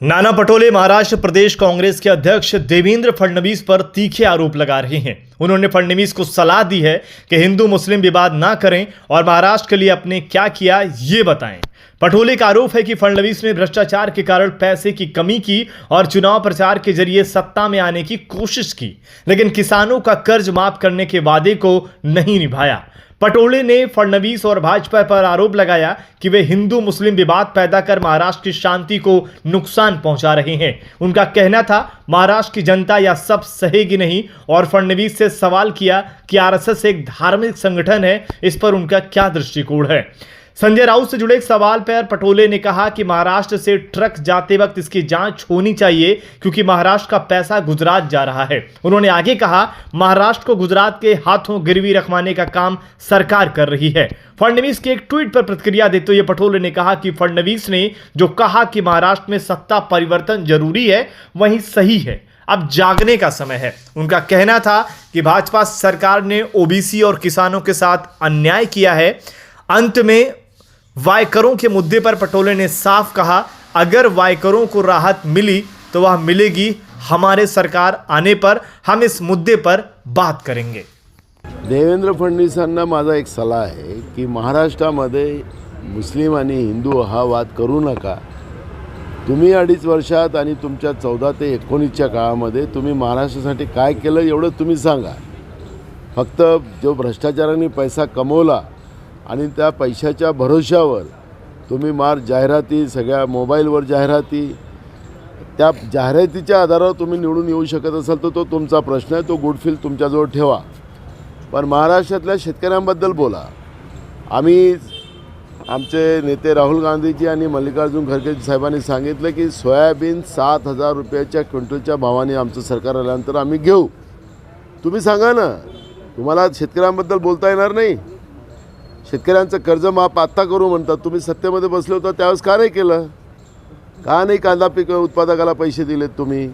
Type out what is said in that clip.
नाना पटोले महाराष्ट्र प्रदेश कांग्रेस के अध्यक्ष देवेंद्र फडणवीस पर तीखे आरोप लगा रहे हैं। उन्होंने फडणवीस को सलाह दी है कि हिंदू मुस्लिम विवाद ना करें और महाराष्ट्र के लिए अपने क्या किया ये बताएं। पटोले का आरोप है कि फडणवीस ने भ्रष्टाचार के कारण पैसे की कमी की और चुनाव प्रचार के जरिए सत्ता में आने की कोशिश की, लेकिन किसानों का कर्ज माफ करने के वादे को नहीं निभाया। पटोले ने फडणवीस और भाजपा पर आरोप लगाया कि वे हिंदू मुस्लिम विवाद पैदा कर महाराष्ट्र की शांति को नुकसान पहुंचा रहे हैं। उनका कहना था महाराष्ट्र की जनता यह सब सहेगी नहीं और फडणवीस से सवाल किया कि आरएसएस एक धार्मिक संगठन है, इस पर उनका क्या दृष्टिकोण है। संजय राउत से जुड़े एक सवाल पर पटोले ने कहा कि महाराष्ट्र से ट्रक जाते वक्त इसकी जांच होनी चाहिए क्योंकि महाराष्ट्र का पैसा गुजरात जा रहा है। उन्होंने आगे कहा महाराष्ट्र को गुजरात के हाथों गिरवी रखवाने का काम सरकार कर रही है। फडणवीस के एक ट्वीट पर प्रतिक्रिया देते हुए पटोले ने कहा कि फडणवीस ने जो कहा कि महाराष्ट्र में सत्ता परिवर्तन जरूरी है वही सही है, अब जागने का समय है। उनका कहना था कि भाजपा सरकार ने ओबीसी और किसानों के साथ अन्याय किया है। अंत में वायकरों के मुद्दे पर पटोले ने साफ कहा अगर वायकरों को राहत मिली तो वह मिलेगी हमारे सरकार आने पर, हम इस मुद्दे पर बात करेंगे। देवेंद्र फडणवीसांना माझा एक सल्ला आहे की महाराष्ट्रामध्ये मुस्लिम आणि हिंदू हा वाद करू नका। तुम्ही 2.5 वर्षात आणि तुमच्या 14 ते 19च्या काळामध्ये तुम्ही महाराष्ट्रासाठी काय केलं एवढं तुम्ही सांगा। फक्त जो भ्रष्टाचाराने पैसा कमवला आणि त्या पैशाच्या भरोश्यावर तुम्ही जाहिराती, सगळ्या मोबाईलवर जाहिराती, त्या जाहिरातीच्या आधारावर तुम्ही निवडून येऊ शकत असाल तर तो तुमचा प्रश्न आहे, तो गुडफील तुमच्याजवळ ठेवा, पण महाराष्ट्रातल्या शेतकऱ्यांबद्दल बोला। आम्ही आमचे नेते राहुल गांधीजी आणि मल्लिकार्जुन खरगे साहेबांनी सांगितलं की सोयाबीन 7,000 रुपयाच्या क्विंटलच्या भावाने आमचं सरकार आल्यानंतर आम्ही घेऊ। तुम्ही सांगा ना, तुम्हाला शेतकऱ्यांबद्दल बोलता येणार नाही? शेतकऱ्यांचं कर्ज माफ आत्ता करू म्हणतात, तुम्ही सत्तेमध्ये बसले होता त्यावेळेस का नाही केलं? का नाही कांदा पीक उत्पादकाला पैसे दिलेत तुम्ही?